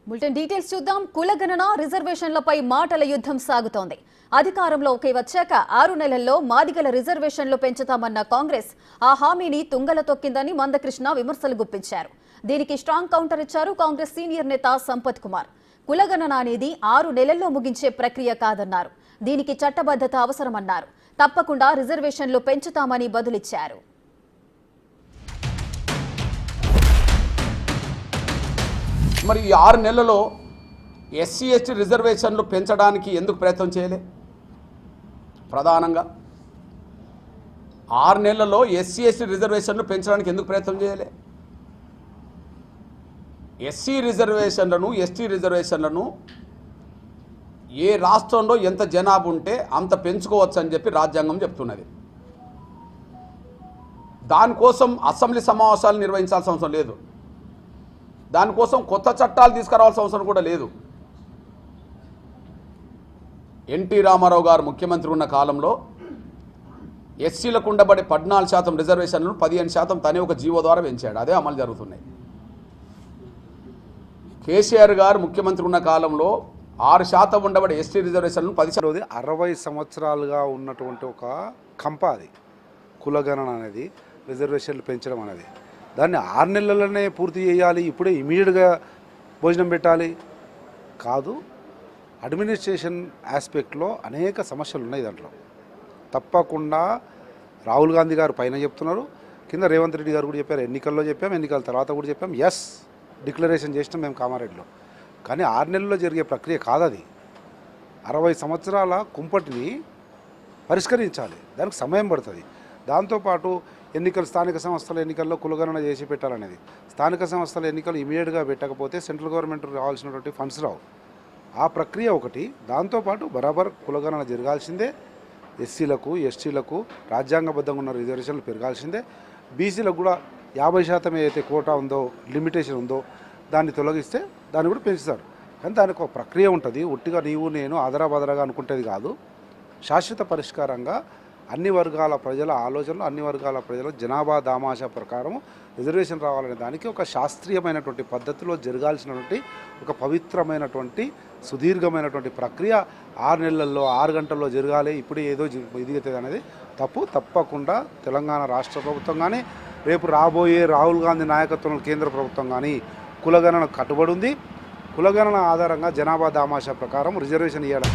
Bulletin details చూద్దాం. కులగణన రిజర్వేషన్లపై మాటల యుద్ధం సాగుతోంది. అధికారంలోకి వచ్చాక 6 నెలల్లో మాదిగల రిజర్వేషన్లు పెంచుతామన్న కాంగ్రెస్ ఆ హామీని తుంగల తొక్కిందని మందకృష్ణ విమర్శలు గుప్పించారు. దీనికి స్ట్రాంగ్ కౌంటర్ ఇచ్చారు కాంగ్రెస్ సీనియర్ నేత సంపత్ కుమార్. కులగణన అనేది 6 నెలల్లో ముగించే ప్రక్రియ కాదన్నారు. దీనికి చట్టబద్ధత అవసరమన్నారు. తప్పకుండా రిజర్వేషన్లు పెంచుతామని బదులిచ్చారు. మరి ఈ 6 నెలల్లో ఎస్సీ ఎస్టీ రిజర్వేషన్లు పెంచడానికి ఎందుకు ప్రయత్నం చేయలే? ప్రధానంగా 6 నెలల్లో ఎస్సీ ఎస్టీ రిజర్వేషన్లు పెంచడానికి ఎందుకు ప్రయత్నం చేయలే? ఎస్సీ రిజర్వేషన్లను ఎస్టీ రిజర్వేషన్లను ఏ రాష్ట్రంలో ఎంత జనాభా ఉంటే అంత పెంచుకోవచ్చు అని చెప్పి రాజ్యాంగం చెప్తున్నది. దానికోసం అసెంబ్లీ సమావేశాలు నిర్వహించాల్సిన అవసరం లేదు. దానికోసం కొత్త చట్టాలు తీసుకురావాల్సిన అవసరం కూడా లేదు. ఎన్టీ రామారావు గారు ముఖ్యమంత్రి ఉన్న కాలంలో ఎస్సీలకు ఉండబడే 14% రిజర్వేషన్లను 15% తనే ఒక జీవో ద్వారా పెంచాడు. అదే అమలు జరుగుతున్నాయి. కేసీఆర్ గారు ముఖ్యమంత్రి ఉన్న కాలంలో 6% ఉండబడే ఎస్టీ రిజర్వేషన్లను 10%. 60 సంవత్సరాలుగా ఉన్నటువంటి ఒక కంప అది కులగణన అనేది, రిజర్వేషన్లు పెంచడం అనేది. దాన్ని 6 నెలల్లోనే పూర్తి చేయాలి, ఇప్పుడే ఇమీడియట్గా భోజనం పెట్టాలి కాదు. అడ్మినిస్ట్రేషన్ ఆస్పెక్ట్లో అనేక సమస్యలు ఉన్నాయి. దాంట్లో తప్పకుండా రాహుల్ గాంధీ గారు పైన చెప్తున్నారు, కింద రేవంత్ రెడ్డి గారు కూడా చెప్పారు. ఎన్నికల్లో చెప్పాం, ఎన్నికల తర్వాత కూడా చెప్పాం. ఎస్, డిక్లరేషన్ చేసినాం మేము కామారెడ్డిలో. కానీ 6 నెలల్లో జరిగే ప్రక్రియ కాదది. 60 సంవత్సరాల కుంపటిని పరిష్కరించాలి, దానికి సమయం పడుతుంది. దాంతోపాటు ఎన్నికలు, స్థానిక సంస్థల ఎన్నికల్లో కులగణన చేసి పెట్టాలనేది. స్థానిక సంస్థల ఎన్నికలు ఇమీడియట్గా పెట్టకపోతే సెంట్రల్ గవర్నమెంట్ రావాల్సినటువంటి ఫండ్స్ రావు. ఆ ప్రక్రియ ఒకటి. దాంతోపాటు బరాబర్ కులగణన జరగాల్సిందే. ఎస్సీలకు ఎస్టీలకు రాజ్యాంగబద్ధంగా ఉన్న రిజర్వేషన్లు పెరగాల్సిందే. బీసీలకు కూడా 50% ఏదైతే కోటా ఉందో, లిమిటేషన్ ఉందో దాన్ని తొలగిస్తే దాన్ని కూడా పెంచుతారు. కానీ దానికి ఒక ప్రక్రియ ఉంటుంది. ఒట్టిగా నీవు నేను ఆదరాబాదరాగా అనుకుంటేది కాదు. శాశ్వత పరిష్కారంగా అన్ని వర్గాల ప్రజల ఆలోచనలు, అన్ని వర్గాల ప్రజల జనాభా దామాషా ప్రకారం రిజర్వేషన్ రావాలనే దానికి ఒక శాస్త్రీయమైనటువంటి పద్ధతిలో జరగాల్సినటువంటి ఒక పవిత్రమైనటువంటి సుదీర్ఘమైనటువంటి ప్రక్రియ 6 నెలల్లో 6 గంటల్లో జరగాలి. ఇప్పుడు ఏదో ఇదిగవుతుంది అనేది తప్పు. తప్పకుండా తెలంగాణ రాష్ట్ర ప్రభుత్వం కానీ, రేపు రాబోయే రాహుల్ గాంధీ నాయకత్వంలో కేంద్ర ప్రభుత్వం కానీ కులగణన కట్టుబడి ఉంది. కులగణన ఆధారంగా జనాభా దామాషా ప్రకారం రిజర్వేషన్ ఇవ్వడం